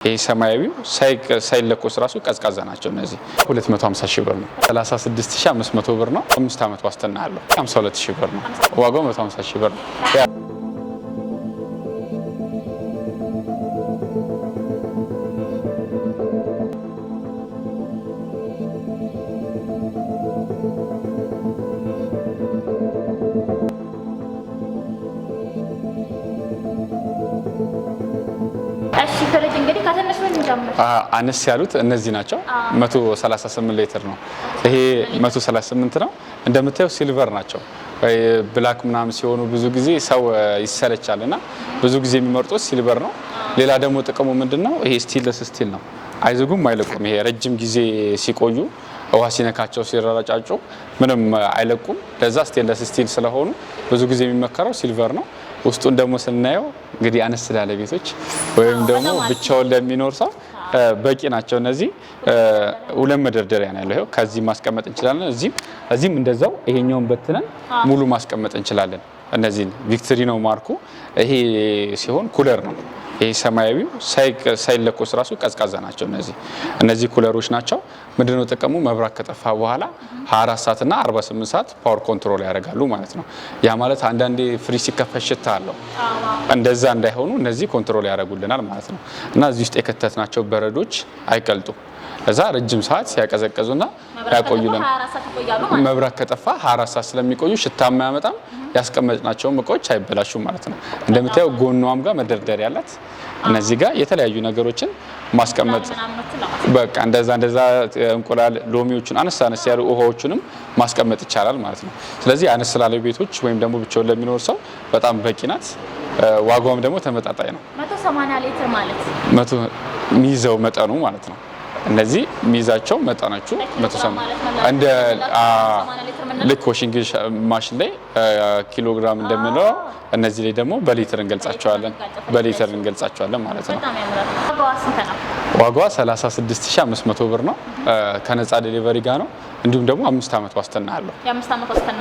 ይሄ ሰማያዊው ሳይለኮስ ራሱ ቀዝቃዛ ናቸው። እነዚህ 250 ሺህ ብር ነው። 36500 ብር ነው። 5 አመት ዋስትና አለው። 52 ሺህ ብር ነው። ዋጋው 150 ሺህ ብር ነው። አነስ ያሉት እነዚህ ናቸው። 138 ሊትር ነው። ይሄ 138 ነው። እንደምታዩት ሲልቨር ናቸው። ብላክ ምናምን ሲሆኑ ብዙ ጊዜ ሰው ይሰለቻልና ብዙ ጊዜ የሚመርጡት ሲልቨር ነው። ሌላ ደግሞ ጥቅሙ ምንድነው? ይሄ ስቴንለስ ስቲል ነው። አይዘጉም፣ አይለቁም። ይሄ ረጅም ጊዜ ሲቆዩ ውሃ ሲነካቸው ሲረጫጩ ምንም አይለቁም። ለዛ ስቴንለስ ስቲል ስለሆኑ ብዙ ጊዜ የሚመከረው ሲልቨር ነው። ውስጡን ደግሞ ስናየው እንግዲህ አነስ ላለ ቤቶች ወይም ደግሞ ብቻውን ለሚኖር ሰው በቂ ናቸው። እነዚህ ሁለት መደርደሪያ ነው ያለው። ከዚህ ማስቀመጥ እንችላለን። እዚህም እንደዛው ይሄኛውን በትነን ሙሉ ማስቀመጥ እንችላለን። እነዚህን ቪክቶሪ ነው ማርኩ። ይሄ ሲሆን ኩለር ነው። ይሄ ሰማያዊው ሳይለኮስ ራሱ ቀዝቃዛ ናቸው። እነዚህ ኩለሮች ናቸው። ምንድነው ጥቅሙ? መብራት ከጠፋ በኋላ 24 ሰዓት እና 48 ሰዓት ፓወር ኮንትሮል ያደርጋሉ ማለት ነው። ያ ማለት አንዳንዴ ፍሪጅ ሲከፈት ሽታ አለው። እንደዛ እንዳይሆኑ እነዚህ ኮንትሮል ያደርጉልናል ማለት ነው። እና እዚህ ውስጥ የከተትናቸው በረዶች አይቀልጡም። ለዛ ረጅም ሰዓት ሲያቀዘቅዙና ያቆዩልን። መብራት ከጠፋ 24 ሰዓት ስለሚቆዩ ሽታማ ያመጣም፣ ያስቀመጥናቸው እቃዎች አይበላሹም ማለት ነው። እንደምታየው ጎኗም ጋር መደርደሪያ ያላት፣ እነዚህ ጋር የተለያዩ ነገሮችን ማስቀመጥ በቃ እንደዛ እንቁላል፣ ሎሚዎችን አነስ ያሉ ውሃዎችንም ማስቀመጥ ይቻላል ማለት ነው። ስለዚህ አነስ ላለ ቤቶች ወይም ደግሞ ብቻውን ለሚኖር ሰው በጣም በቂ ናት። ዋጋውም ደግሞ ተመጣጣኝ ነው። 180 ሊትር ማለት ሚይዘው መጠኑ ማለት ነው። እነዚህ ሚይዛቸው መጠናቸው 180 እንደ ልክ ዋሺንግ ማሽን ላይ ኪሎግራም እንደምንለው እነዚህ ላይ ደግሞ በሊትር እንገልጻቸዋለን ማለት ነው። ዋጋዋ 36500 ብር ነው። ከነፃ ዴሊቨሪ ጋር ነው። እንዲሁም ደግሞ 5 አመት ዋስትና አለው።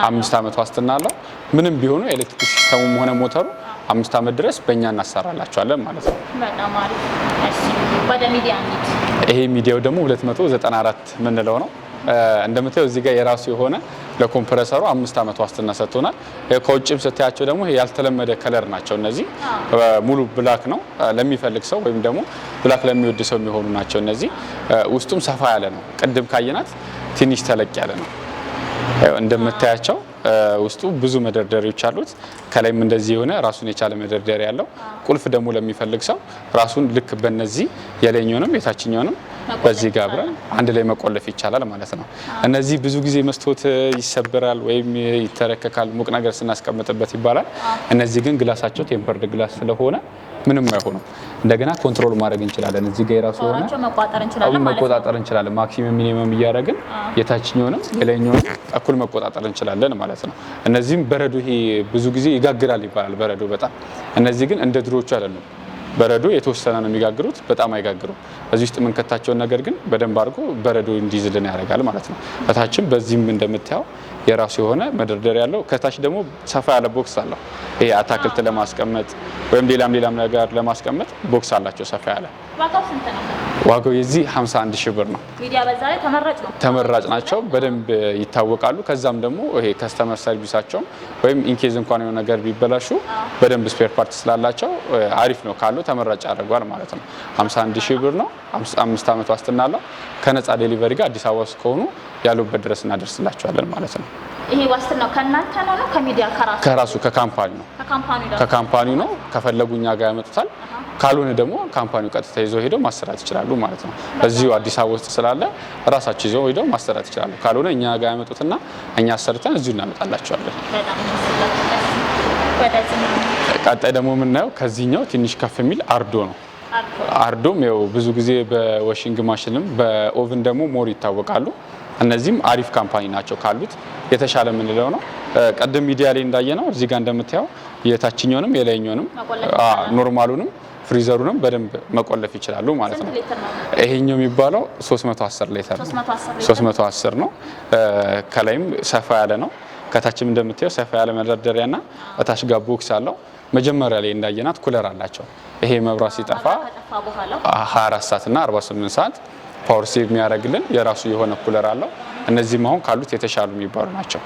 5 አመት ዋስትና አለው። ምንም ቢሆኑ ኤሌክትሪክ ሲስተሙም ሆነ ሞተሩ 5 አመት ድረስ በእኛ እናሰራላቸዋለን ማለት ነው። በጣም አሪፍ። እሺ ወደ ሚዲያ እንሂድ። ይሄ ሚዲያው ደግሞ 294 ምንለው ነው። እንደምታየው እዚህ ጋር የራሱ የሆነ ለኮምፕረሰሩ 5 አመት ዋስትና ሰጥቶናል። ከውጭም ስታያቸው ደግሞ ይሄ ያልተለመደ ከለር ናቸው። እነዚህ ሙሉ ብላክ ነው። ለሚፈልግ ሰው ወይም ደግሞ ብላክ ለሚወድ ሰው የሚሆኑ ናቸው። እነዚህ ውስጡም ሰፋ ያለ ነው። ቅድም ካየናት ትንሽ ተለቅ ያለ ነው። እንደምታያቸው ውስጡ ብዙ መደርደሪያዎች አሉት። ከላይም እንደዚህ የሆነ ራሱን የቻለ መደርደሪያ ያለው። ቁልፍ ደግሞ ለሚፈልግ ሰው ራሱን ልክ በእነዚህ የላይኛውንም የታችኛውንም በዚህ ጋር አብረን አንድ ላይ መቆለፍ ይቻላል ማለት ነው። እነዚህ ብዙ ጊዜ መስታወት ይሰበራል ወይም ይተረከካል ሙቅ ነገር ስናስቀምጥበት ይባላል። እነዚህ ግን ግላሳቸው ቴምፐርድ ግላስ ስለሆነ ምንም አይሆኑም። እንደገና ኮንትሮል ማድረግ እንችላለን። እዚህ ጋር የራሱ ሆነ መቆጣጠር እንችላለን። ማክሲመም ሚኒመም እያደረግን የታችኛውንም የላይኛውንም እኩል መቆጣጠር እንችላለን ማለት ነው። እነዚህም በረዶ ይሄ ብዙ ጊዜ ይጋግራል ይባላል በረዶ በጣም። እነዚህ ግን እንደ ድሮቹ አይደሉም። በረዶ የተወሰነ ነው የሚጋግሩት፣ በጣም አይጋግሩም። እዚህ ውስጥ የምንከታቸውን ነገር ግን በደንብ አድርጎ በረዶ እንዲይዝልን ያደርጋል ማለት ነው። ከታችም በዚህም እንደምታየው የራሱ የሆነ መደርደሪያ ያለው። ከታች ደግሞ ሰፋ ያለ ቦክስ አለው። ይሄ አታክልት ለማስቀመጥ ወይም ሌላም ነገር ለማስቀመጥ ቦክስ አላቸው ሰፋ ያለ። ዋጋው ስንት ነው? ዋጋው የዚህ 51 ሺህ ብር ነው። ሚዲያ በዛ ላይ ተመራጭ ናቸው፣ በደንብ ይታወቃሉ። ከዛም ደግሞ ይሄ ከስተመር ሰርቪሳቸው ወይም ኢንኬዝ እንኳን የሆነ ነገር ቢበላሹ በደንብ ስፔር ፓርት ስላላቸው አሪፍ ነው ካሉ ተመራጭ ያደርጓል ማለት ነው። 51 ሺህ ብር ነው። 5 አመት ዋስትና አለው። ከነፃ ዴሊቨሪ ጋር አዲስ አበባ ውስጥ ከሆኑ ያሉበት ድረስ እናደርስላቸዋለን ማለት ነው። ይሄ ዋስትናው ከእናንተ ነው ከሚዲያ ከራሱ ከካምፓኒው ነው። ከፈለጉ እኛ ጋር ያመጡታል። ካልሆነ ደግሞ ካምፓኒው ቀጥታ ይዘው ሄደው ማሰራት ይችላሉ ማለት ነው። እዚሁ አዲስ አበባ ውስጥ ስላለ ራሳቸው ይዘው ሄደው ማሰራት ይችላሉ። ካልሆነ እኛ ጋር ያመጡትና እኛ አሰርተን እዚሁ እናመጣላቸዋለን። ቀጣይ ደግሞ የምናየው ከዚህኛው ትንሽ ከፍ የሚል አርዶ ነው። አርዶም ያው ብዙ ጊዜ በዋሺንግ ማሽንም በኦቭን ደግሞ ሞር ይታወቃሉ። እነዚህም አሪፍ ካምፓኒ ናቸው ካሉት የተሻለ የምንለው ነው። ቀደም ሚዲያ ላይ እንዳየነው እዚህ ጋር እንደምታየው የታችኛውንም የላይኛውንም ኖርማሉንም ፍሪዘሩንም በደንብ መቆለፍ ይችላሉ ማለት ነው። ይሄኛው የሚባለው 310 ሊትር ነው። 310 ነው። ከላይም ሰፋ ያለ ነው። ከታችም እንደምታየው ሰፋ ያለ መደርደሪያና እታች ጋር ቦክስ አለው። መጀመሪያ ላይ እንዳየናት ኩለር አላቸው። ይሄ መብራት ሲጠፋ 24 ሰዓት እና 48 ሰዓት ፓወር ሴቭ የሚያደርግልን የራሱ የሆነ ኩለር አለው። እነዚህም አሁን ካሉት የተሻሉ የሚባሉ ናቸው።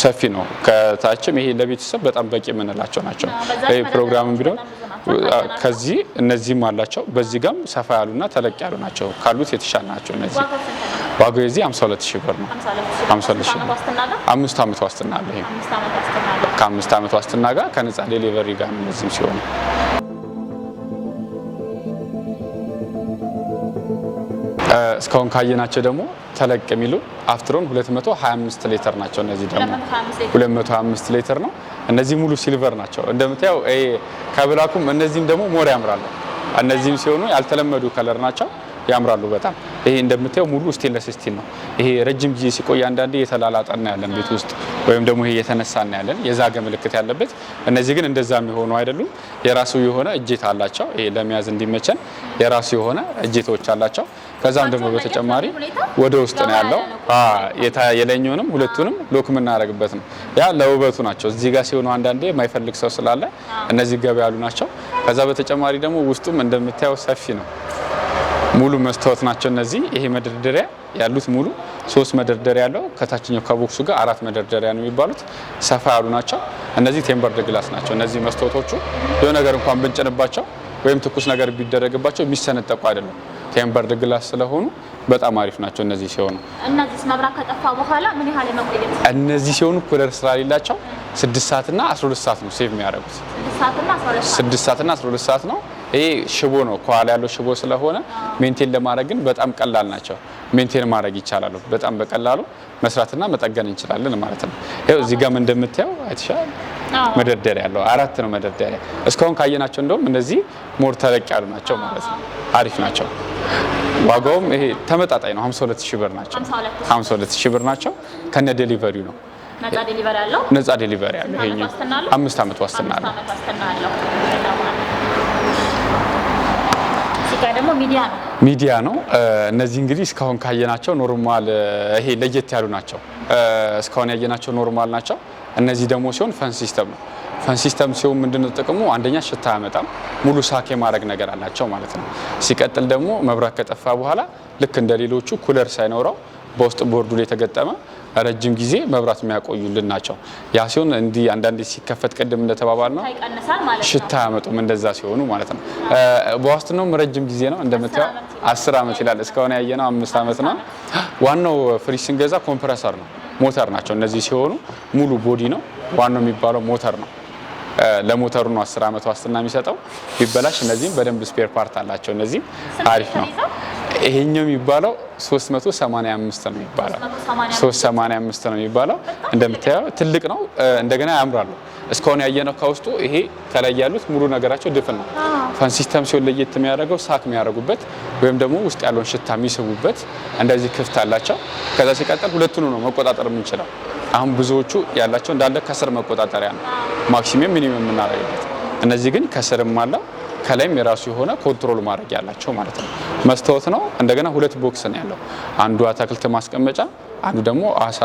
ሰፊ ነው። ከታችም ይሄ ለቤተሰብ በጣም በቂ የምንላቸው ናቸው። ይሄ ፕሮግራም ቢሆን ከዚህ እነዚህም አላቸው። በዚህ ጋርም ሰፋ ያሉና ተለቅ ያሉ ናቸው። ካሉት የተሻሉ ናቸው። እነዚህ ዋጋው የዚህ 52000 ብር ነው። 52000 ብር 5 ዓመት ዋስትና አለ። ይሄ ከ5 ዓመት ዋስትና ጋር ከነፃ ዴሊቨሪ ጋር እነዚህም ሲሆኑ እስካሁን ካየናቸው ደግሞ ተለቅ የሚሉ አፍትሮን 225 ሊትር ናቸው። እነዚህ ደግሞ 225 ሊትር ነው። እነዚህ ሙሉ ሲልቨር ናቸው እንደምታየው። ይሄ ከብላኩም እነዚህም ደግሞ ሞር ያምራሉ። እነዚህም ሲሆኑ ያልተለመዱ ከለር ናቸው፣ ያምራሉ በጣም። ይሄ እንደምታየው ሙሉ ስቴንለስ ስቲል ነው። ይሄ ረጅም ጊዜ ሲቆይ አንዳንዴ የተላላጠና ያለን ቤት ውስጥ ወይም ደግሞ ይሄ የተነሳና ያለን የዛገ ምልክት ያለበት። እነዚህ ግን እንደዛ የሚሆኑ አይደሉም። የራሱ የሆነ እጀታ አላቸው። ይሄ ለመያዝ እንዲመቸን የራሱ የሆነ እጀታዎች አላቸው። ከዛም ደግሞ በተጨማሪ ወደ ውስጥ ነው ያለው። የላይኛውንም ሁለቱንም ሎክ የምናደርግበት ነው። ያ ለውበቱ ናቸው። እዚህ ጋር ሲሆኑ አንዳንዴ የማይፈልግ ሰው ስላለ እነዚህ ገበያ ያሉ ናቸው። ከዛ በተጨማሪ ደግሞ ውስጡም እንደምታየው ሰፊ ነው። ሙሉ መስታወት ናቸው እነዚህ። ይሄ መደርደሪያ ያሉት ሙሉ 3 መደርደሪያ ያለው ከታችኛው ከቦክሱ ጋር 4 መደርደሪያ ነው የሚባሉት። ሰፋ ያሉ ናቸው እነዚህ። ቴምበርድ ግላስ ናቸው እነዚህ መስታወቶቹ። የሆነ ነገር እንኳን ብንጭንባቸው ወይም ትኩስ ነገር ቢደረግባቸው የሚሰነጠቁ አይደለም። ቴምበርድ ግላስ ስለሆኑ በጣም አሪፍ ናቸው እነዚህ ሲሆኑ። እነዚህ መብራት ከጠፋ በኋላ ምን ያህል መቆየት? እነዚህ ሲሆኑ ኩለር ስላሌላቸው 6 ሰዓት እና 12 ሰዓት ነው ሴቭ የሚያደርጉት። 6 ሰዓት እና 12 ሰዓት ነው። ይሄ ሽቦ ነው ከኋላ ያለው ሽቦ ስለሆነ ሜንቴን ለማድረግ ግን በጣም ቀላል ናቸው። ሜንቴን ማድረግ ይቻላል። በጣም በቀላሉ መስራትና መጠገን እንችላለን ማለት ነው። ይሄው እዚህ ጋር እንደምታየው አይተሻል። መደርደሪያ ያለው 4 ነው መደርደሪያ። እስካሁን ካየናቸው እንደውም እነዚህ ሞር ተለቅ ያሉ ናቸው ማለት ነው። አሪፍ ናቸው። ዋጋውም ይሄ ተመጣጣኝ ነው። 52000 ብር ናቸው። 52000 ብር ናቸው ከነ ዴሊቨሪው ነው። ነፃ ዴሊቨሪ ያለው? ነፃ ዴሊቨሪ ያለው። ይሄኛው 5 ዓመት ዋስትና አለው። ደግሞ ሚዲያ ነው። እነዚህ እንግዲህ እስካሁን ካየናቸው ኖርማል ይሄ ለየት ያሉ ናቸው። እስካሁን ያየናቸው ኖርማል ናቸው። እነዚህ ደግሞ ሲሆን ፈን ሲስተም ነው። ፈን ሲስተም ሲሆን ምንድነው ጥቅሙ? አንደኛ ሽታ አያመጣም። ሙሉ ሳክ የማድረግ ነገር አላቸው ማለት ነው። ሲቀጥል ደግሞ መብራት ከጠፋ በኋላ ልክ እንደሌሎቹ ኩለር ሳይኖረው በውስጥ ቦርዱ ላይ የተገጠመ ረጅም ጊዜ መብራት የሚያቆዩልን ናቸው። ያ ሲሆን እንዲህ አንዳንዴ ሲከፈት ቅድም እንደተባባል ነው ሽታ አያመጡም እንደዛ ሲሆኑ ማለት ነው። በዋስትናውም ረጅም ጊዜ ነው እንደምታየው 10 ዓመት ይላል። እስካሁን ያየነው 5 ዓመት ነው። ዋናው ፍሪጅ ስንገዛ ኮምፕረሰር ነው፣ ሞተር ናቸው እነዚህ ሲሆኑ ሙሉ ቦዲ ነው። ዋናው የሚባለው ሞተር ነው። ለሞተሩ ነው 10 ዓመት ዋስትና የሚሰጠው። ቢበላሽ እነዚህም በደንብ ስፔር ፓርት አላቸው። እነዚህም አሪፍ ነው። ይሄኛው የሚባለው 385 ነው የሚባለው 385 ነው የሚባለው። እንደምታየው ትልቅ ነው። እንደገና ያምራሉ። እስካሁን ያየነው ከውስጡ ይሄ ከላይ ያሉት ሙሉ ነገራቸው ድፍን ነው። ፋን ሲስተም ሲሆን ለየት የሚያደርገው ሳክ የሚያደርጉበት ወይም ደግሞ ውስጥ ያለውን ሽታ የሚስቡበት እንደዚህ ክፍት አላቸው። ከዛ ሲቀጥል ሁለቱን ነው መቆጣጠር የምንችለው። አሁን ብዙዎቹ ያላቸው እንዳለ ከስር መቆጣጠሪያ ነው ማክሲመም ሚኒመም የምናደርግበት። እነዚህ ግን ከስርም አለው ከላይም የራሱ የሆነ ኮንትሮል ማድረግ ያላቸው ማለት ነው። መስታወት ነው። እንደገና 2 ቦክስ ነው ያለው። አንዱ አትክልት ማስቀመጫ፣ አንዱ ደግሞ አሳ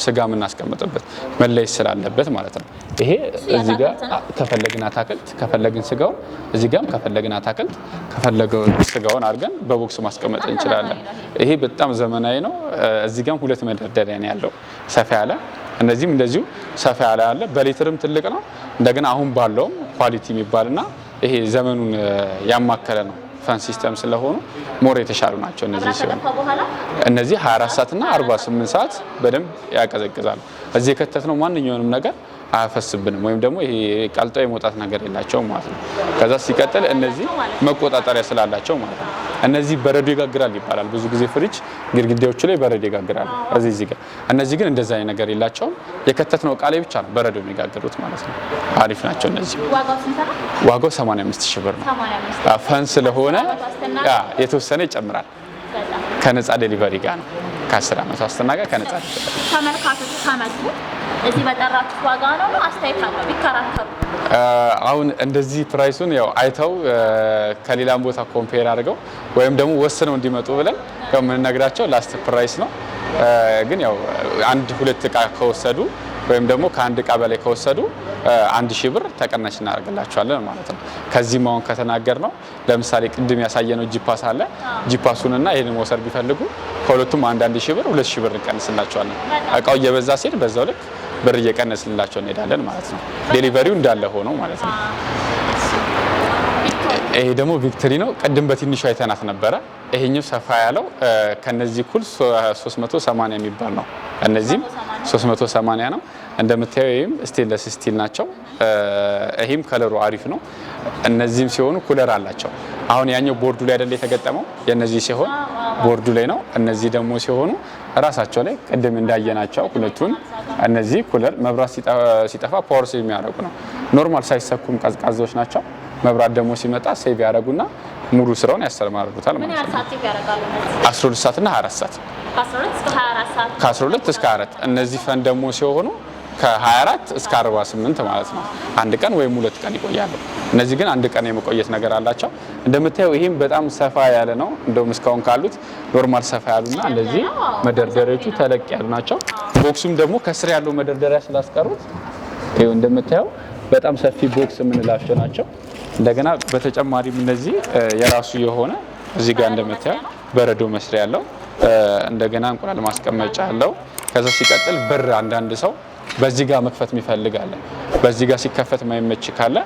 ስጋ የምናስቀምጥበት መለየት ስላለበት ማለት ነው። ይሄ እዚህ ጋር ከፈለግን አትክልት ከፈለግን ስጋውን፣ እዚህ ጋርም ከፈለግን አትክልት ከፈለገው ስጋውን አድርገን በቦክስ ማስቀመጥ እንችላለን። ይሄ በጣም ዘመናዊ ነው። እዚህ ጋርም 2 መደርደሪያ ነው ያለው ሰፋ ያለ። እነዚህም እንደዚሁ ሰፋ ያለ አለ። በሊትርም ትልቅ ነው። እንደገና አሁን ባለውም ኳሊቲ የሚባልና ይሄ ዘመኑን ያማከለ ነው። ፋን ሲስተም ስለሆኑ ሞር የተሻሉ ናቸው። እነዚህ ሲሆኑ እነዚህ 24 ሰዓት እና 48 ሰዓት በደንብ ያቀዘቅዛሉ። እዚህ የከተትነው ማንኛውንም ነገር አያፈስብንም ወይም ደግሞ ይሄ ቀልጦ የመውጣት ነገር የላቸውም ማለት ነው። ከዛ ሲቀጥል እነዚህ መቆጣጠሪያ ስላላቸው ማለት ነው። እነዚህ በረዶ ይጋግራል ይባላል። ብዙ ጊዜ ፍሪጅ ግድግዳዎቹ ላይ በረዶ ይጋግራል እዚህ ጋር። እነዚህ ግን እንደዛ አይነት ነገር የላቸውም። የከተትነው እቃ ላይ ብቻ ነው በረዶ የሚጋግሩት ማለት ነው። አሪፍ ናቸው እነዚህ። ዋጋው 85000 ብር ነው። ፈን ስለሆነ የተወሰነ ይጨምራል። ከነፃ ዴሊቨሪ ጋር ነው። ከ10 ዓመት ዋስትና ጋር ከነፃ ተመልካቾች ከመጡ እዚህ በጠራችሁ ዋጋ ነው አስተያየት አለው ቢከራከሩ? አሁን እንደዚህ ፕራይሱን ያው አይተው ከሌላም ቦታ ኮምፔር አድርገው ወይም ደግሞ ወስነው እንዲመጡ ብለን ያው የምንነግራቸው ላስት ፕራይስ ነው። ግን ያው 1-2 እቃ ከወሰዱ ወይም ደግሞ ከአንድ እቃ በላይ ከወሰዱ 1000 ብር ተቀናሽ እናደርግላቸዋለን ማለት ነው። ከዚህም አሁን ከተናገር ነው ለምሳሌ ቅድም ያሳየነው ጂፓስ አለ። ጂፓሱንና ይሄንን መውሰድ ቢፈልጉ ከሁለቱም 1000 ብር 2000 ብር እንቀንስላቸዋለን። እቃው እየበዛ ሲሄድ በዛው ልክ ብር እየቀነስንላቸው እንሄዳለን ማለት ነው። ዴሊቨሪው እንዳለ ሆኖ ማለት ነው። ይሄ ደግሞ ቪክቶሪ ነው። ቅድም በትንሹ አይተናት ነበረ። ይሄኛው ሰፋ ያለው ከነዚህ እኩል 380 የሚባል ነው። እነዚህም 380 ነው። እንደምታየው ይሄም ስቴንለስ ስቲል ናቸው። ይሄም ከለሩ አሪፍ ነው። እነዚህም ሲሆኑ ኩለር አላቸው። አሁን ያኛው ቦርዱ ላይ አይደል የተገጠመው፣ የነዚህ ሲሆን ቦርዱ ላይ ነው። እነዚህ ደግሞ ሲሆኑ ራሳቸው ላይ ቅድም እንዳየናቸው ሁለቱን እነዚህ ኩለር መብራት ሲጠፋ ፓወር ሴቭ የሚያደርጉ ነው። ኖርማል ሳይሰኩም ቀዝቃዛዎች ናቸው። መብራት ደግሞ ሲመጣ ሴቭ ያደርጉና ሙሉ ስራውን ያስተማርዱታል ማለት ነው። 12 ሰዓት እና 24 ሰዓት ከ12 እስከ 24 እነዚህ ፈን ደግሞ ሲሆኑ ከ24 እስከ 48 ማለት ነው። አንድ ቀን ወይም 2 ቀን ይቆያሉ። እነዚህ ግን አንድ ቀን የመቆየት ነገር አላቸው። እንደምታየው ይሄም በጣም ሰፋ ያለ ነው። እንደውም እስካሁን ካሉት ኖርማል ሰፋ ያሉና እንደዚህ መደርደሪያዎቹ ተለቅ ያሉ ናቸው። ቦክሱም ደግሞ ከስር ያለው መደርደሪያ ስላስቀሩት ይሄው እንደምታየው በጣም ሰፊ ቦክስ የምንላቸው ናቸው። እንደገና በተጨማሪም እነዚህ የራሱ የሆነ እዚህ ጋር እንደምታየው በረዶ መስሪያ ያለው እንደገና እንቁላል ማስቀመጫ አለው። ከዛ ሲቀጥል በር አንዳንድ ሰው በዚህ ጋር መክፈት የሚፈልግ አለ። በዚህ ጋር ሲከፈት ማይመች ካለ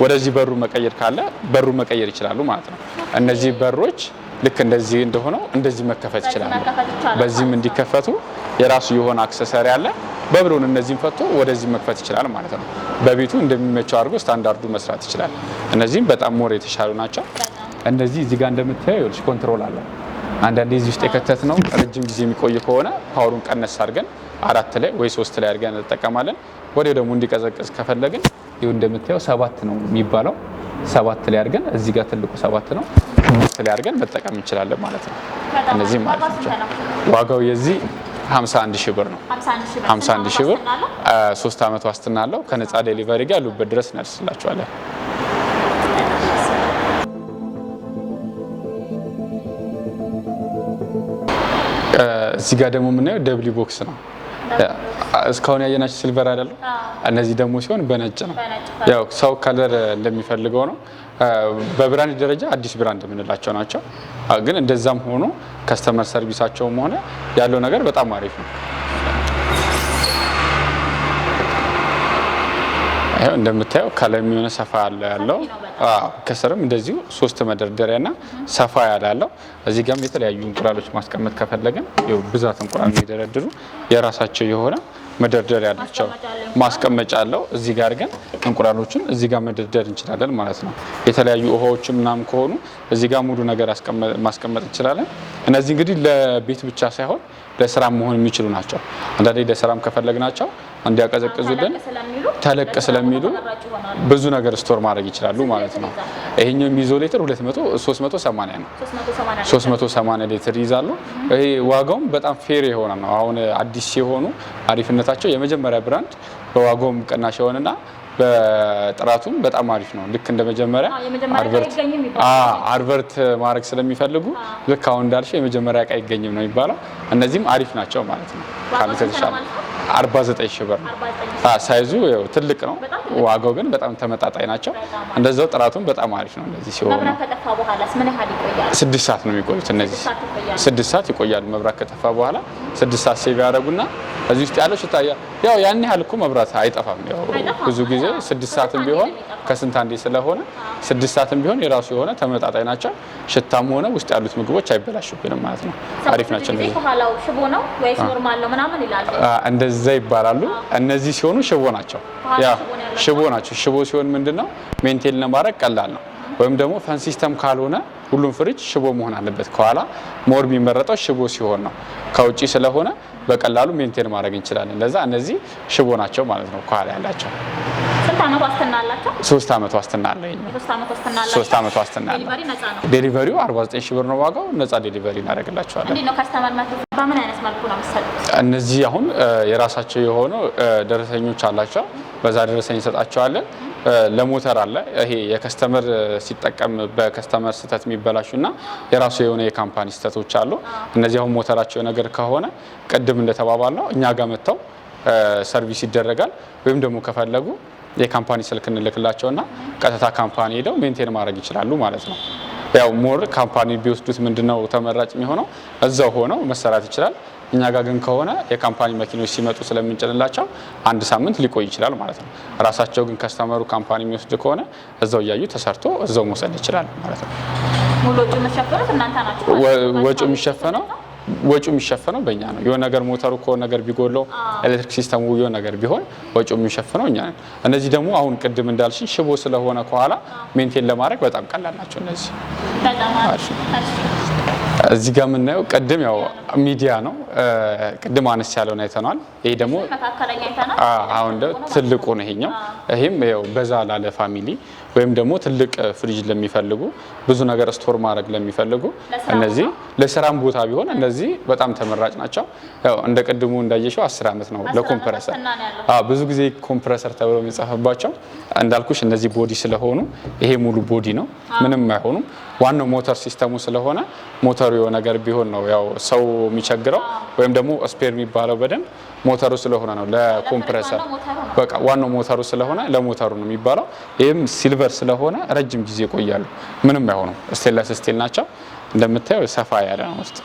ወደዚህ በሩ መቀየር ካለ በሩ መቀየር ይችላሉ ማለት ነው። እነዚህ በሮች ልክ እንደዚህ እንደሆነው እንደዚህ መከፈት ይችላሉ። በዚህም እንዲከፈቱ የራሱ የሆነ አክሰሰሪ አለ። በብሎን እነዚህን ፈቶ ወደዚህ መክፈት ይችላል ማለት ነው። በቤቱ እንደሚመቸው አድርጎ ስታንዳርዱ መስራት ይችላል። እነዚህም በጣም ሞር የተሻሉ ናቸው። እነዚህ እዚህ ጋር እንደምታየው ይኸውልሽ ኮንትሮል አለው። አንዳንዴ እዚህ ውስጥ የከተት ነው ረጅም ጊዜ የሚቆይ ከሆነ ፓወሩን ቀነስ አድርገን 4 ላይ ወይ 3 ላይ አድርገን እንጠቀማለን። ወዲያው ደግሞ እንዲቀዘቅዝ ከፈለግን ይኸው እንደምታየው 7 ነው የሚባለው 7 ላይ አድርገን እዚህ ጋር ትልቁ 7 ነው 7 ላይ አድርገን መጠቀም እንችላለን ማለት ነው። እነዚህ ማለት ነው። ዋጋው የዚህ 51 ሺህ ብር ነው። 51 ሺህ ብር 3 ዓመት ዋስትና አለው። ከነፃ ዴሊቨሪ ጋር ያሉበት ድረስ እናደርስላችኋለን። እዚህ ጋር ደግሞ የምናየው ደብሊ ቦክስ ነው። እስካሁን ያየናቸው ሲልቨር አይደለም። እነዚህ ደግሞ ሲሆን በነጭ ነው። ያው ሰው ከለር እንደሚፈልገው ነው። በብራንድ ደረጃ አዲስ ብራንድ የምንላቸው ናቸው። ግን እንደዛም ሆኖ ከስተመር ሰርቪሳቸውም ሆነ ያለው ነገር በጣም አሪፍ ነው። ይሄው እንደምታየው ከላይ የሚሆነ ሰፋ ያለው ከስርም እንደዚሁ 3 መደርደሪያና ሰፋ ያለው እዚህ ጋርም የተለያዩ እንቁላሎች ማስቀመጥ ከፈለግን ይኸው ብዛት እንቁላል የሚደረድሩ የራሳቸው የሆነ መደርደሪያ አላቸው፣ ማስቀመጫ አለው። እዚህ ጋር ግን እንቁላሎችን እዚህ ጋር መደርደር እንችላለን ማለት ነው። የተለያዩ ውሃዎችም ምናምን ከሆኑ እዚህ ጋር ሙሉ ነገር ማስቀመጥ እንችላለን። እነዚህ እንግዲህ ለቤት ብቻ ሳይሆን ለስራም መሆን የሚችሉ ናቸው። አንዳንዴ ለስራም ከፈለግናቸው እንዲያቀዘቅዙልን ተለቅ ስለሚሉ ብዙ ነገር ስቶር ማድረግ ይችላሉ ማለት ነው። ይሄኛው የሚይዘው ሊትር 380 ነው። 380 ሊትር ይይዛሉ። ይሄ ዋጋውም በጣም ፌር የሆነ ነው። አሁን አዲስ ሲሆኑ አሪፍነታቸው የመጀመሪያ ብራንድ በዋጋውም ቅናሽ የሆነና በጥራቱም በጣም አሪፍ ነው። ልክ እንደ መጀመሪያ አድቨርት ማድረግ ስለሚፈልጉ ልክ አሁን እንዳልሽ የመጀመሪያ እቃ አይገኝም ነው የሚባለው። እነዚህም አሪፍ ናቸው ማለት ነው። ካሉት የተሻለ 49 ሺህ ብር ነው። ሳይዙ ያው ትልቅ ነው። ዋጋው ግን በጣም ተመጣጣኝ ናቸው። እንደዛው ጥራቱም በጣም አሪፍ ነው። እንደዚህ ሲሆኑ መብራት ከጠፋ በኋላስ ምን ያህል ይቆያል? 6 ሰዓት ነው የሚቆዩት። እነዚህ 6 ሰዓት ይቆያሉ። መብራት ከጠፋ በኋላ 6 ሰዓት ሴቭ ያደርጉና እዚህ ውስጥ ያለው ሽታ ያው ያን ያህል እኮ መብራት አይጠፋም። ያው ብዙ ጊዜ 6 ሰዓትም ቢሆን ከስንት አንዴ ስለሆነ 6 ሰዓትም ቢሆን የራሱ የሆነ ተመጣጣኝ ናቸው። ሽታም ሆነ ውስጥ ያሉት ምግቦች አይበላሹብንም ማለት ነው። አሪፍ ናቸው። እነዚህ ከኋላው ሽቦ ነው ወይስ ኖርማል ነው ምናምን ይላሉ። እንደዛ ይባላሉ። እነዚህ ሲሆኑ ሽቦ ናቸው። ያ ሽቦ ናቸው። ሽቦ ሲሆን ምንድነው ሜንቴን ለማድረግ ቀላል ነው። ወይም ደግሞ ፈን ሲስተም ካልሆነ ሁሉም ፍሪጅ ሽቦ መሆን አለበት። ከኋላ ሞር የሚመረጠው ሽቦ ሲሆን ነው። ከውጪ ስለሆነ በቀላሉ ሜንቴን ማድረግ እንችላለን። ለዛ እነዚህ ሽቦ ናቸው ማለት ነው። ከኋላ ያላቸው ስንት ዓመት ዋስትና አላቸው? 3 ዓመት ዋስትና አለ። 3 ዓመት ዋስትና አለ። ዴሊቨሪ ነፃ ነው። ዴሊቨሪው 49 ሺህ ብር ነው ዋጋው። ነፃ ዴሊቨሪ እናደርግላቸዋለን። እንዴት ነው ከስተመር መጥቶ በምን አይነት መልኩ ነው የምትሰጡት? እነዚህ አሁን የራሳቸው የሆኑ ደረሰኞች አላቸው። በዛ ደረሰኝ እንሰጣቸዋለን። ለሞተር አለ። ይሄ የከስተመር ሲጠቀም በከስተመር ስህተት የሚበላሹና የራሱ የሆነ የካምፓኒ ስህተቶች አሉ። እነዚህ አሁን ሞተራቸው ነገር ከሆነ ቅድም እንደተባባል ነው እኛ ጋር መጥተው ሰርቪስ ይደረጋል። ወይም ደግሞ ከፈለጉ የካምፓኒ ስልክ እንልክላቸውና ቀጥታ ካምፓኒ ሄደው ሜንቴን ማድረግ ይችላሉ ማለት ነው። ያው ሞር ካምፓኒ ቢወስዱት ምንድነው ተመራጭ የሚሆነው እዛው ሆነው መሰራት ይችላል። እኛ ጋር ግን ከሆነ የካምፓኒ መኪኖች ሲመጡ ስለምንጭንላቸው አንድ ሳምንት ሊቆይ ይችላል ማለት ነው። ራሳቸው ግን ከስተመሩ ካምፓኒ የሚወስድ ከሆነ እዛው እያዩ ተሰርቶ እዛው መውሰድ ይችላል ማለት ነው። ሙሉ ወጪው የሚሸፈኑት እናንተ ናችሁ? ወጪው የሚሸፈነው በእኛ ነው። የሆነ ነገር ሞተሩ ከሆነ ነገር ቢጎለው ኤሌክትሪክ ሲስተሙ የሆነ ነገር ቢሆን ወጪው የሚሸፈነው እኛ ነን። እነዚህ ደግሞ አሁን ቅድም እንዳልሽኝ ሽቦ ስለሆነ ከኋላ ሜንቴን ለማድረግ በጣም ቀላል ናቸው እነዚህ። እዚህ ጋር የምናየው ቅድም ያው ሚዲያ ነው። ቅድም አነስ ያለውን አይተናል። ይሄ ደግሞ መካከለኛ አይተናል። አሁን ትልቁ ነው ይሄኛው። ይሄም ያው በዛ ላለ ፋሚሊ ወይም ደግሞ ትልቅ ፍሪጅ ለሚፈልጉ ብዙ ነገር ስቶር ማድረግ ለሚፈልጉ እነዚህ ለስራም ቦታ ቢሆን እነዚህ በጣም ተመራጭ ናቸው። ያው እንደ ቅድሙ እንዳየሽው 10 ዓመት ነው ለኮምፕረሰር። ብዙ ጊዜ ኮምፕረሰር ተብሎ የሚጻፍባቸው እንዳልኩሽ እነዚህ ቦዲ ስለሆኑ ይሄ ሙሉ ቦዲ ነው፣ ምንም አይሆኑም። ዋናው ሞተር ሲስተሙ ስለሆነ ሞተሩ የሆነ ነገር ቢሆን ነው ያው ሰው የሚቸግረው ወይም ደግሞ ስፔር የሚባለው በደንብ ሞተሩ ስለሆነ ነው ለኮምፕረሰር። በቃ ዋናው ሞተሩ ስለሆነ ለሞተሩ ነው የሚባለው። ይሄም ሲልቨር ስለሆነ ረጅም ጊዜ ይቆያሉ፣ ምንም አይሆኑም። ስቴንለስ ስቲል ናቸው። እንደምታየው ሰፋ ያለ ነው ውስጥ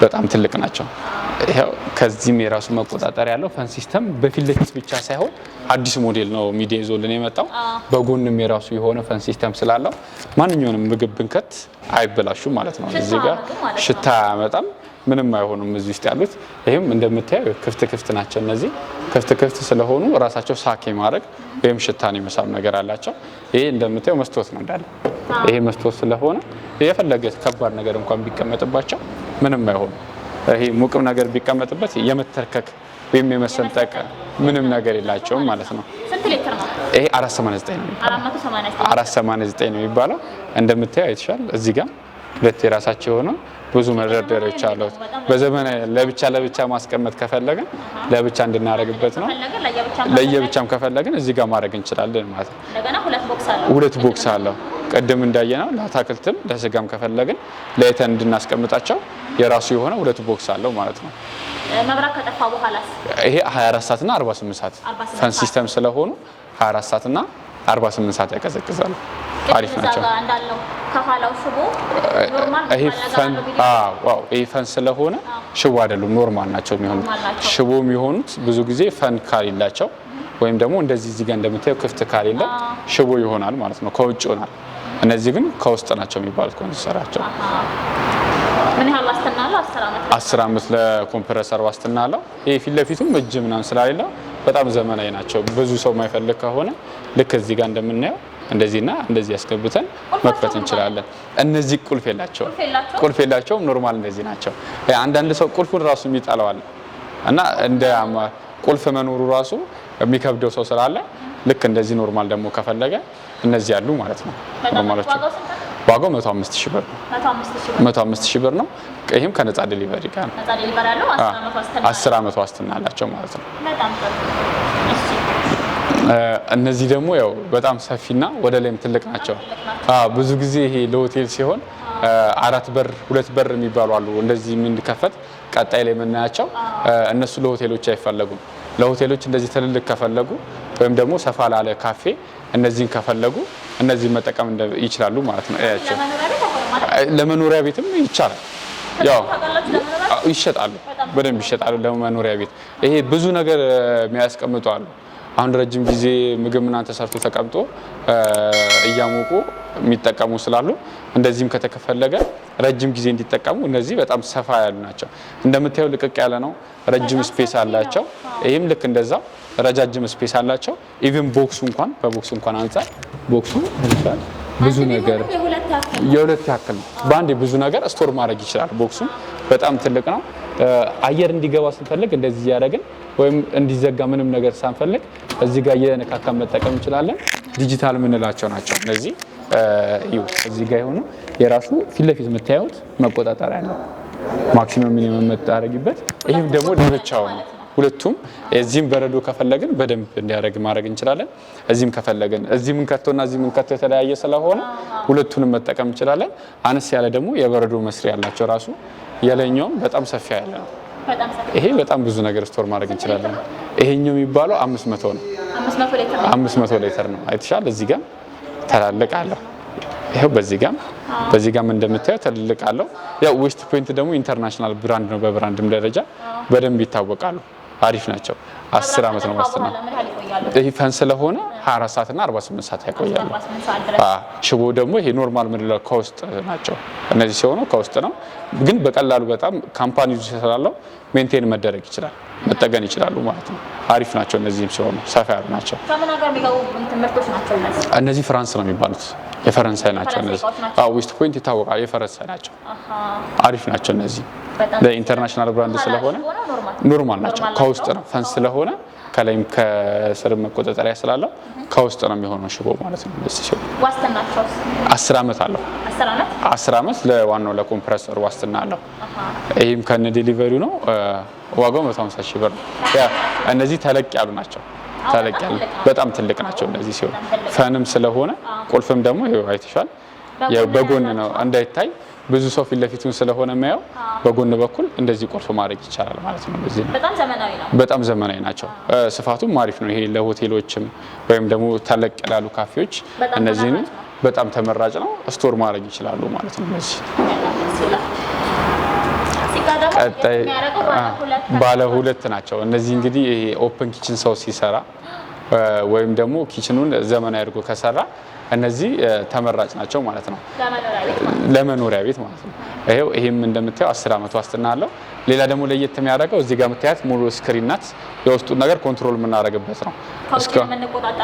በጣም ትልቅ ናቸው። ይሄው ከዚህም የራሱ መቆጣጠር ያለው ፈን ሲስተም በፊት ለፊት ብቻ ሳይሆን አዲስ ሞዴል ነው ሚዲያ ይዞልን የመጣው። በጎንም የራሱ የሆነ ፈን ሲስተም ስላለው ማንኛውንም ምግብ ብንከት አይበላሹም ማለት ነው። እዚህ ጋር ሽታ አያመጣም፣ ምንም አይሆኑም እዚህ ውስጥ ያሉት። ይሄም እንደምታየው ክፍት ናቸው። እነዚህ ክፍት ስለሆኑ ራሳቸው ሳክ ማድረግ ወይም ሽታን የመሳብ ነገር አላቸው። ይሄ እንደምታየው መስታወት ነው እንዳለ። ይሄ መስታወት ስለሆነ የፈለገ ከባድ ነገር እንኳን ቢቀመጥባቸው ምንም አይሆኑም። ይሄ ሙቅም ነገር ቢቀመጥበት የመተርከክ ወይም የመሰንጠቅ ምንም ነገር የላቸውም ማለት ነው። ስንት ሊትር ነው? ይሄ 489 ነው የሚባለው። 489 ነው የሚባለው። እንደምታየው አይተሻል። እዚህ ጋር ሁለት የራሳቸው የሆነ ብዙ መደርደሪያዎች አሉት። በዘመናዊ ለብቻ ማስቀመጥ ከፈለግን ለብቻ እንድናረግበት ነው። ለየብቻም ከፈለግን እዚህ ጋር ማድረግ እንችላለን ማለት ነው። እንደገና ሁለት ቦክስ አለው። ቅድም እንዳየነው ለአታክልትም ለስጋም ከፈለግን ለይተን እንድናስቀምጣቸው የራሱ የሆነ ሁለት ቦክስ አለው ማለት ነው። መብራት ከጠፋ በኋላስ? ይሄ 24 ሰዓት እና 48 ሰዓት ፈን ሲስተም ስለሆኑ 24 ሰዓት እና 48 ሰዓት ያቀዘቅዛሉ። አሪፍ ናቸው። እንዳለው ከኋላው ሽቦ ኖርማል ይሄ ፈን ስለሆነ ሽቦ አይደሉም፣ ኖርማል ናቸው የሚሆኑት። ሽቦ የሚሆኑት ብዙ ጊዜ ፈን ካሌላቸው ወይም ደግሞ እንደዚህ እዚህ ጋር እንደምታየው ክፍት ካሌለ ሽቦ ይሆናል ማለት ነው፣ ከውጭ ይሆናል። እነዚህ ግን ከውስጥ ናቸው የሚባሉት ኮንሰራቸው። ምን ያህል ዋስትና አለው? 10 ዓመት ለኮምፕረሰር ዋስትና አለው። ይሄ ፊት ለፊቱም እጅ ምናምን ስላሌለው በጣም ዘመናዊ ናቸው። ብዙ ሰው የማይፈልግ ከሆነ ልክ እዚህ ጋር እንደምናየው እንደዚህና እንደዚህ ያስገብተን መክፈት እንችላለን። እነዚህ ቁልፍ የላቸውም፣ ኖርማል እንደዚህ ናቸው። አንዳንድ ሰው ቁልፉን ራሱ የሚጠላዋል እና እንደ ቁልፍ መኖሩ ራሱ የሚከብደው ሰው ስላለ ልክ እንደዚህ ኖርማል ደግሞ ከፈለገ እነዚህ ያሉ ማለት ነው። ኖርማሎቹ ዋጋው 105,000 ብር ነው። 105,000 ብር ነው። ይሄም ከነፃ ዴሊቨሪ ጋር ነው። 10 ዓመት ዋስትና አላቸው ማለት ነው። እነዚህ ደግሞ ያው በጣም ሰፊና ወደ ላይም ትልቅ ናቸው። ብዙ ጊዜ ይሄ ለሆቴል ሲሆን 4 በር 2 በር የሚባሉ አሉ። እንደዚህ የምንከፈት ቀጣይ ላይ የምናያቸው እነሱ ለሆቴሎች አይፈለጉም። ለሆቴሎች እንደዚህ ትልልቅ ከፈለጉ ወይም ደግሞ ሰፋ ላለ ካፌ እነዚህን ከፈለጉ እነዚህን መጠቀም ይችላሉ ማለት ነው። እያቸው ለመኖሪያ ቤትም ይቻላል። ያው ይሸጣሉ፣ በደንብ ይሸጣሉ ለመኖሪያ ቤት። ይሄ ብዙ ነገር የሚያስቀምጡ አሉ። አሁን ረጅም ጊዜ ምግብ ምናምን ተሰርቶ ተቀምጦ እያሞቁ የሚጠቀሙ ስላሉ እንደዚህም ከተፈለገ ረጅም ጊዜ እንዲጠቀሙ እነዚህ በጣም ሰፋ ያሉ ናቸው። እንደምታየው ልቅቅ ያለ ነው፣ ረጅም ስፔስ አላቸው። ይህም ልክ እንደዛው ረጃጅም ስፔስ አላቸው። ኢቭን ቦክሱ እንኳን በቦክሱ እንኳን አንፃር ቦክሱ ብዙ ነገር የሁለት ያክል ነው። በአንዴ ብዙ ነገር ስቶር ማድረግ ይችላል። ቦክሱ በጣም ትልቅ ነው። አየር እንዲገባ ስንፈልግ እንደዚህ እያደረግን ወይም እንዲዘጋ ምንም ነገር ሳንፈልግ እዚህ ጋር እየነካካን መጠቀም እንችላለን። ዲጂታል የምንላቸው ናቸው እነዚህ። እዚህ ጋር የሆኑ የራሱ ፊት ለፊት የምታዩት መቆጣጠሪያ ነው፣ ማክሲመም ሚኒመም የምታደርጊበት። ይህም ደግሞ ለብቻው ነው። ሁለቱም እዚህም በረዶ ከፈለግን በደንብ እንዲያደርግ ማድረግ እንችላለን። እዚህም ከፈለግን እዚህ ምን ከተውና እዚህ ምን ከተው የተለያየ ስለሆነ ሁለቱንም መጠቀም እንችላለን። አነስ ያለ ደግሞ የበረዶ መስሪያ ያላቸው ራሱ የላይኛውም በጣም ሰፊ ያለ ነው። ይሄ በጣም ብዙ ነገር ስቶር ማድረግ እንችላለን። ይሄኛው የሚባለው 500 ነው። 500 ሊትር ነው። አይተሻል። እዚህ ጋር ትላልቅ አለው። ይሄው በዚህ ጋር እንደምታየው ትልልቅ አለው። ያው ዌስት ፖይንት ደግሞ ኢንተርናሽናል ብራንድ ነው። በብራንድም ደረጃ በደንብ ይታወቃሉ። አሪፍ ናቸው። 10 ዓመት ነው ዋስትና። ይሄ ፈን ስለሆነ 24 ሰዓት እና 48 ሰዓት ያቆያሉ። ሽቦ ደግሞ ይሄ ኖርማል ምንለው ከውስጥ ናቸው። እነዚህ ሲሆኑ ከውስጥ ነው፣ ግን በቀላሉ በጣም ካምፓኒ ስላለው ሜንቴን መደረግ ይችላል፣ መጠገን ይችላሉ ማለት ነው። አሪፍ ናቸው። እነዚህም ሲሆኑ ሰፋ ያሉ ናቸው። ከምን ሀገር የሚገቡ ምርቶች ናቸው እነዚህ? እነዚህ ፍራንስ ነው የሚባሉት፣ የፈረንሳይ ናቸው። እነዚህ ዌስት ፖይንት ይታወቃል፣ የፈረንሳይ ናቸው። አሪፍ ናቸው። እነዚህ ለኢንተርናሽናል ብራንድ ስለሆነ ኖርማል ናቸው። ከውስጥ ነው ፈን ስለሆነ ከላይም ከስር መቆጣጠሪያ ስላለው ከውስጥ ነው የሚሆነው ሽቦ ማለት ነው። እዚህ ሲሆን ዋስትናቸው 10 ዓመት አለው። 10 ዓመት ለዋናው ለኮምፕረሰር ዋስትና አለው። ይሄም ከነ ዴሊቨሪው ነው። ዋጋው 150 ሺህ ብር ነው። ያ እነዚህ ተለቅ ያሉ ናቸው። ተለቅ ያሉ በጣም ትልቅ ናቸው። እነዚህ ሲሆን ፈንም ስለሆነ ቁልፍም ደግሞ ይሄው አይተሻል። በጎን ነው እንዳይታይ ብዙ ሰው ፊት ለፊቱን ስለሆነ የሚያየው በጎን በኩል እንደዚህ ቁልፍ ማድረግ ይቻላል ማለት ነው። እዚህ በጣም ዘመናዊ ናቸው። ስፋቱም አሪፍ ነው። ይሄ ለሆቴሎችም ወይም ደግሞ ተለቅ ያሉ ካፌዎች እነዚህን በጣም ተመራጭ ነው። ስቶር ማድረግ ይችላሉ ማለት ነው። እነዚህ ቀጣይ ባለ ሁለት ናቸው። እነዚህ እንግዲህ ይሄ ኦፕን ኪችን ሰው ሲሰራ ወይም ደግሞ ኪችኑን ዘመናዊ አድርጎ ከሰራ እነዚህ ተመራጭ ናቸው ማለት ነው። ለመኖሪያ ቤት ማለት ነው። ይሄም እንደምታየው 10 ዓመት ዋስትና አለው። ሌላ ደግሞ ለየት የሚያደርገው እዚህ ጋር የምታያት ሙሉ ስክሪን ናት። የውስጡን ነገር ኮንትሮል የምናደርግበት ነው።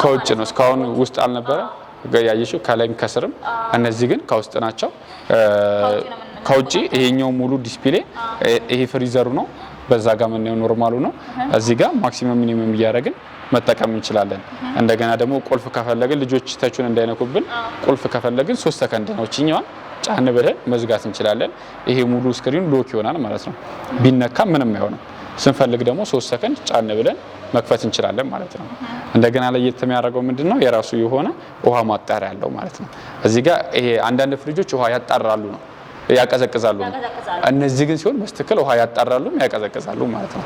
ከውጭ ነው፣ እስካሁን ውስጥ አልነበረ ያየሽው፣ ከላይም ከስርም። እነዚህ ግን ከውስጥ ናቸው። ከውጭ ይሄኛው ሙሉ ዲስፕሌይ፣ ይሄ ፍሪዘሩ ነው። በዛ ጋር የምናየው ኖርማሉ ነው። እዚህ ጋር ማክሲመም ሚኒመም እያደረግን መጠቀም እንችላለን። እንደገና ደግሞ ቁልፍ ከፈለግን ልጆች ተቹን እንዳይነኩብን ቁልፍ ከፈለግን 3 ሰከንድ ነው። እቺኛዋን ጫን ብለን መዝጋት እንችላለን። ይሄ ሙሉ ስክሪን ሎክ ይሆናል ማለት ነው። ቢነካ ምንም አይሆንም። ስንፈልግ ደግሞ 3 ሰከንድ ጫን ብለን መክፈት እንችላለን ማለት ነው። እንደገና ለየት የሚያደርገው ምንድነው የራሱ የሆነ ውሃ ማጣሪያ ያለው ማለት ነው። እዚህ ጋር ይሄ አንዳንድ ፍሪጆች ውሃ ያጣራሉ ነው ያቀዘቅዛሉ። እነዚህ ግን ሲሆን በስትክክል ውሃ ያጣራሉ ያቀዘቅዛሉ ማለት ነው።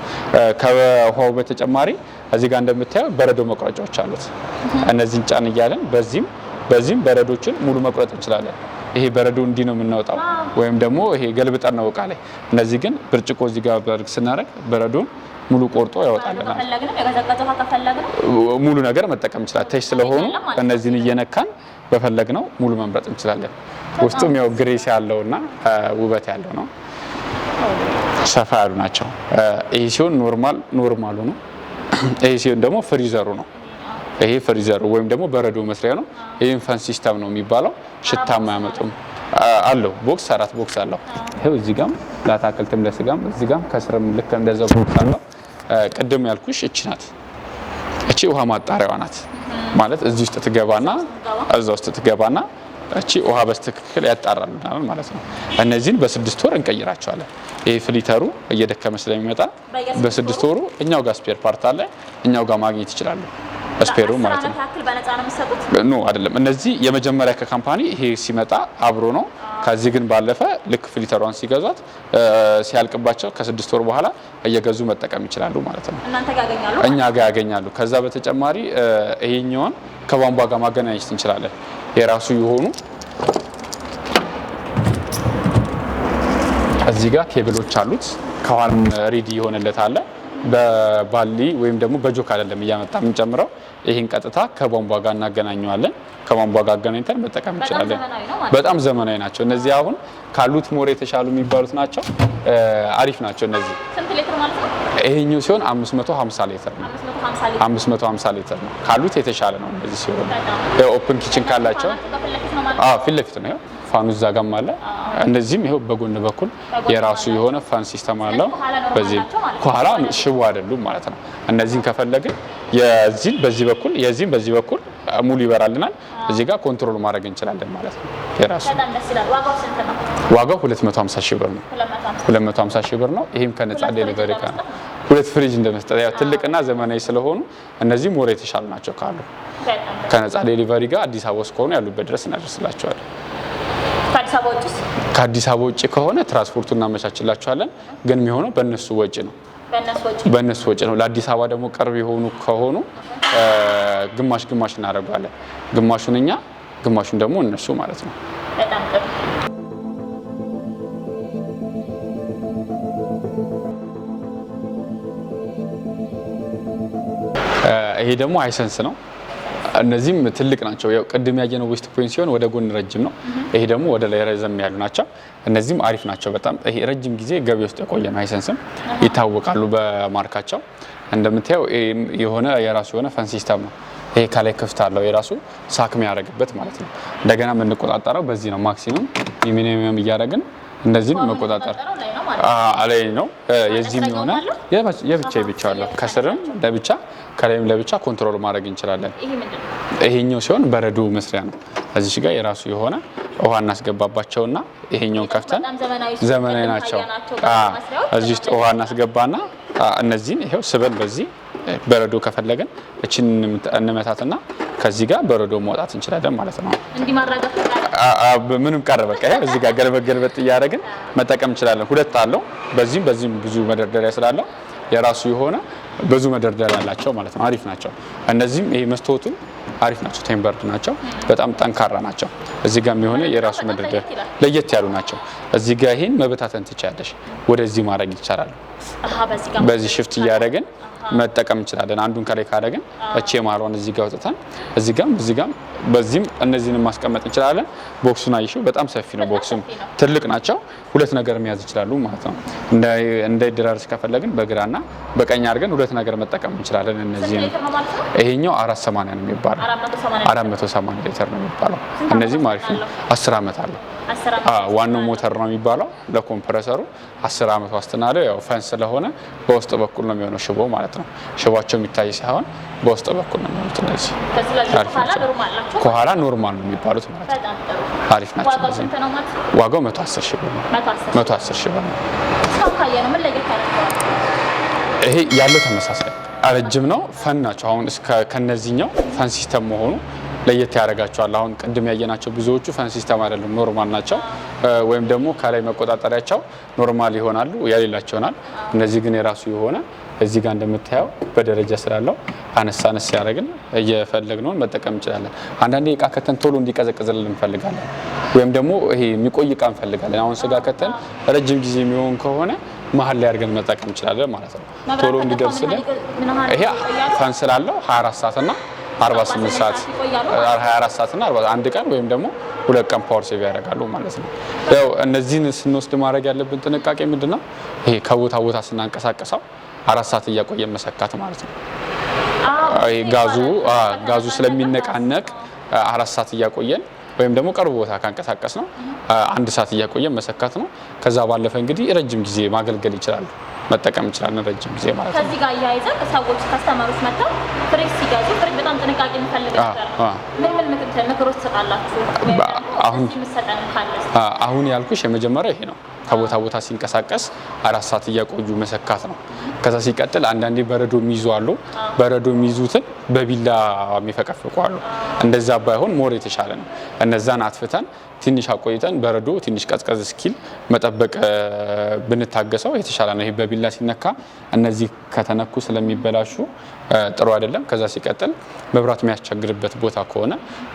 ከውሃው በተጨማሪ እዚህ ጋር እንደምታየው በረዶ መቁረጫዎች አሉት። እነዚህን ጫን እያለን በዚህም በረዶችን ሙሉ መቁረጥ እንችላለን። ይሄ በረዶ እንዲህ ነው የምናወጣው፣ ወይም ደግሞ ይሄ ገልብጠን ነው እቃ ላይ። እነዚህ ግን ብርጭቆ እዚህ ጋር በርግ ስናደርግ በረዶን ሙሉ ቆርጦ ያወጣልናል። ሙሉ ነገር መጠቀም እንችላለን። ተች ስለሆኑ እነዚህን እየነካን በፈለግነው ሙሉ መምረጥ እንችላለን። ውስጡም ያው ግሬስ ያለውና ውበት ያለው ነው። ሰፋ ያሉ ናቸው። ይሄ ሲሆን ኖርማሉ ነው። ይሄ ሲሆን ደግሞ ፍሪዘሩ ነው። ይሄ ፍሪዘሩ ወይም ደግሞ በረዶ መስሪያ ነው። ይሄን ፈን ሲስተም ነው የሚባለው። ሽታም አያመጡም አለው። ቦክስ 4 ቦክስ አለው። ይሄው እዚህ ጋም ለአታክልትም ለስጋም እዚህ ጋም ከስርም ልክ እንደዛው ቦክስ አለው። ቅድም ያልኩሽ እቺ ናት። እቺ ውሃ ማጣሪያዋ ናት ማለት እዚህ ውስጥ ትገባና እዛ ውስጥ ትገባና እቺ ውሃ በስትክክል ያጣራልናል ማለት ነው። እነዚህን በ6 ወር እንቀይራቸዋለን። ይሄ ፍሊተሩ እየደከመ ስለሚመጣ በ6 ወሩ እኛው ጋር ስፔር ፓርት አለ፣ እኛው ጋር ማግኘት ይችላሉ። ስፔሩ ማለት ነው። ኖ አይደለም። እነዚህ የመጀመሪያ ከካምፓኒ ይሄ ሲመጣ አብሮ ነው። ከዚህ ግን ባለፈ ልክ ፍሊተሯን ሲገዟት ሲያልቅባቸው ከ6 ወር በኋላ እየገዙ መጠቀም ይችላሉ ማለት ነው። እኛ ጋር ያገኛሉ። ከዛ በተጨማሪ ይሄኛውን ከቧንቧ ጋር ማገናኘት እንችላለን። የራሱ የሆኑ እዚህ ጋር ኬብሎች አሉት። ከኋላም ሬዲ የሆነለት አለ። በባሊ ወይም ደግሞ በጆክ አይደለም እያመጣ የምንጨምረው። ይሄን ቀጥታ ከቧንቧ ጋር እናገናኘዋለን። ከቧንቧ ጋር አገናኝተን መጠቀም እንችላለን። በጣም ዘመናዊ ናቸው እነዚህ። አሁን ካሉት ሞር የተሻሉ የሚባሉት ናቸው። አሪፍ ናቸው እነዚህ። ስንት ሊትር ማለት ነው? ይሄኛው ሲሆን 550 ሊትር ነው። 550 ሊትር ነው። ካሉት የተሻለ ነው እነዚህ ሲሆን። ኦፕን ኪችን ካላቸው ፊት ለፊት ነው። ፋኑ እዛ ጋርም አለ። እነዚህም ይሄው በጎን በኩል የራሱ የሆነ ፋን ሲስተም አለው። በዚህ ከኋላ ሽቦ አይደሉም ማለት ነው። እነዚህን ከፈለግን የዚህን በዚህ በኩል የዚህን በዚህ በኩል ሙሉ ይበራልናል። እዚህ ጋር ኮንትሮል ማድረግ እንችላለን ማለት ነው። የራሱ ዋጋው 250 ሺህ ብር ነው። 250 ሺህ ብር ነው። ይሄም ከነጻ ዴሊቨሪ ጋር ነው። 2 ፍሪጅ እንደመስጠት ያው ትልቅና ዘመናዊ ስለሆኑ እነዚህ ሞር የተሻሉ ናቸው ካሉ። ከነጻ ዴሊቨሪ ጋር አዲስ አበባ ውስጥ ከሆኑ ያሉበት ድረስ እናደርስላቸዋለን። ከአዲስ አበባ ውጭ ከሆነ ትራንስፖርቱን እናመቻችላቸዋለን። ግን የሚሆነው በእነሱ ወጪ ነው። ለአዲስ አበባ ደግሞ ቅርብ የሆኑ ከሆኑ ግማሽ ግማሽ እናደርጋለን። ግማሹን እኛ ግማሹን ደግሞ እነሱ ማለት ነው። በጣም ጥሩ። ይሄ ደግሞ ሃይሰንስ ነው። እነዚህም ትልቅ ናቸው። ያው ቅድም ያየነው ዌስት ፖይንት ሲሆን ወደ ጎን ረጅም ነው። ይሄ ደግሞ ወደ ላይ ረዘም ያሉ ናቸው። እነዚህም አሪፍ ናቸው በጣም። ይሄ ረጅም ጊዜ ገቢ ውስጥ የቆየ ነው። ሃይሰንስም ይታወቃሉ በማርካቸው። እንደምታየው የሆነ የራሱ የሆነ ፈን ሲስተም ነው። ይሄ ከላይ ክፍት አለው የራሱ ሳክ የሚያደርግበት ማለት ነው። እንደገና የምንቆጣጠረው በዚህ ነው። ማክሲመም ሚኒመም እያደረግን እንደዚህን መቆጣጠር አላይ ነው። የዚህም የሆነ የብቻ ይብቻ አለው። ከስርም ለብቻ ከላይም ለብቻ ኮንትሮል ማድረግ እንችላለን። ይሄኛው ሲሆን በረዶ መስሪያ ነው። እዚህ ጋር የራሱ የሆነ ውሃ እናስገባባቸውና ይሄኛውን ከፍተን ዘመናዊ ናቸው። እዚህ ውስጥ ውሃ እናስገባና እነዚህን ይሄው ስበን በዚህ በረዶ ከፈለገን እቺን እንመታትና ከዚህ ጋር በረዶ ማውጣት እንችላለን ማለት ነው። እንዲህ ማረጋገጥ ምንም ቀረ በቃ ይሄ እዚህ ጋር ገልበጥ እያደረግን መጠቀም እንችላለን። ሁለት አለው። በዚህም ብዙ መደርደሪያ ስላለው የራሱ የሆነ ብዙ መደርደሪያ አላቸው ማለት ነው። አሪፍ ናቸው። እነዚህም ይሄ መስታወቱን አሪፍ ናቸው። ቴምበርድ ናቸው። በጣም ጠንካራ ናቸው። እዚህ ጋር የሆነ የራሱ መደርደሪያ ለየት ያሉ ናቸው። እዚህ ጋር ይሄን መበታተን ትችላለሽ። ወደዚህ ማድረግ ይቻላል። በዚህ ሽፍት እያደረግን መጠቀም እንችላለን። አንዱን ከላይ ካደረግን እቺ የማሯን እዚህ ጋር ወጥተን እዚህ ጋር በዚህም እነዚህን ማስቀመጥ እንችላለን። ቦክሱን አይሹ በጣም ሰፊ ነው። ቦክሱም ትልቅ ናቸው። ሁለት ነገር መያዝ ይችላሉ ማለት ነው። እንዳይደራርስ ከፈለግን በግራና በቀኝ አድርገን ሁለት ነገር መጠቀም እንችላለን። እነዚህ ይሄኛው 480 ነው የሚባለው። 480 ሊትር ነው የሚባለው። እነዚህም አሪፍ ነው። 10 ዓመት አለው። ዋናው ሞተር ነው የሚባለው። ለኮምፕረሰሩ 10 ዓመት ዋስትና አለው። ያው ፈን ስለሆነ በውስጥ በኩል ነው የሚሆነው ሽቦ ማለት ነው። ሽቦአቸው የሚታይ ሳይሆን በውስጥ በኩል ነው የሚሆኑት። እነዚህ ከኋላ ኖርማል ነው የሚባሉት ማለት ነው። አሪፍ ናቸው። ዋጋው 110 ሺህ ብር ነው። 110 ሺህ ብር ነው። ይሄ ያለው ተመሳሳይ ረጅም ነው። ፈን ናቸው። አሁን ከነዚህኛው ፈን ሲስተም መሆኑ ለየት ያደርጋቸዋል። አሁን ቅድም ያየናቸው ብዙዎቹ ፈን ሲስተም አይደለም፣ ኖርማል ናቸው። ወይም ደግሞ ከላይ መቆጣጠሪያቸው ኖርማል ይሆናሉ፣ ያሌላቸው ይሆናል። እነዚህ ግን የራሱ የሆነ እዚህ ጋር እንደምታየው በደረጃ ስላለው አነስ ያደረግን እየፈለግነውን መጠቀም እንችላለን። አንዳንዴ እቃ ከተን ቶሎ እንዲቀዘቅዝልን እንፈልጋለን፣ ወይም ደግሞ ይሄ የሚቆይ እቃ እንፈልጋለን። አሁን ስጋ ከተን ረጅም ጊዜ የሚሆን ከሆነ መሀል ላይ አድርገን መጠቀም እንችላለን ማለት ነው። ቶሎ እንዲደርስልን ይሄ ፈን ስላለው 24 ሰዓት እና 48 ሰዓት 24 ሰዓት እና 41 ቀን ወይም ደግሞ 2 ቀን ፓወር ሴቭ ያደርጋሉ ማለት ነው። ያው እነዚህን ስንወስድ ማድረግ ያለብን ጥንቃቄ ምንድነው? ይሄ ከቦታ ቦታ ስናንቀሳቀሰው 4 ሰዓት እያቆየን መሰካት ማለት ነው። ጋዙ ስለሚነቃነቅ 4 ሰዓት እያቆየን ወይም ደግሞ ቅርብ ቦታ ካንቀሳቀስ ነው 1 ሰዓት እያቆየን መሰካት ነው። ከዛ ባለፈ እንግዲህ ረጅም ጊዜ ማገልገል ይችላል፣ መጠቀም እንችላለን ረጅም ጊዜ ማለት ነው። ከዚህ ጋር እያይዘን ሰዎች ከስተመሮች መጥተው ፍሪጅ ሲገዙ ፍሪጅ በጣም ጥንቃቄ የሚፈልግ ነገር ምን ምክሮች ትሰጣላችሁ? አሁን ያልኩሽ የመጀመሪያ ይሄ ነው። ከቦታ ቦታ ሲንቀሳቀስ 4 ሰዓት እያቆዩ መሰካት ነው። ከዛ ሲቀጥል አንዳንዴ በረዶ የሚይዙ አሉ። በረዶ የሚይዙትን በቢላ የሚፈቀፍቁ አሉ። እንደዛ ባይሆን ሞር የተሻለ ነው። እነዛን አጥፍተን ትንሽ አቆይተን በረዶ ትንሽ ቀዝቀዝ እስኪል መጠበቅ ብንታገሰው የተሻለ ነው። ይሄ በቢላ ሲነካ እነዚህ ከተነኩ ስለሚበላሹ ጥሩ አይደለም። ከዛ ሲቀጥል መብራት የሚያስቸግርበት ቦታ ከሆነ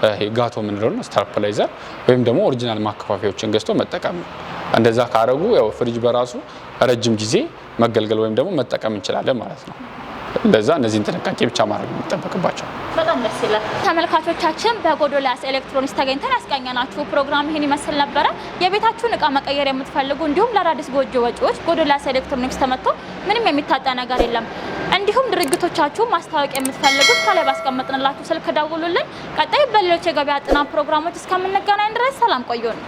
ይሄ ጋቶ ምንለው ነው ስታፕላይዘር ወይም ደግሞ ኦሪጂናል ማከፋፈያዎችን ገዝቶ መጠቀም ነው። እንደዛ ካረጉ ያው ፍሪጅ በራሱ ረጅም ጊዜ መገልገል ወይም ደግሞ መጠቀም እንችላለን ማለት ነው። ለዛ እነዚህን ጥንቃቄ ብቻ ማድረግ የሚጠበቅባቸው። በጣም ደስ ይላል። ተመልካቾቻችን በጎዶልያስ ኤሌክትሮኒክስ ተገኝተን ያስቃኘናችሁ ፕሮግራም ይሄን ይመስል ነበረ። የቤታችሁን እቃ መቀየር የምትፈልጉ እንዲሁም ለአዳዲስ ጎጆ ወጪዎች ጎዶልያስ ኤሌክትሮኒክስ ተመጥቶ ምንም የሚታጣ ነገር የለም። እንዲሁም ድርጅቶቻችሁ ማስታወቂያ የምትፈልጉት ከላይ ባስቀመጥንላችሁ ስልክ ደውሉልን። ቀጣይ በሌሎች የገበያ ጥናት ፕሮግራሞች እስከምንገናኝ ድረስ ሰላም ቆዩን።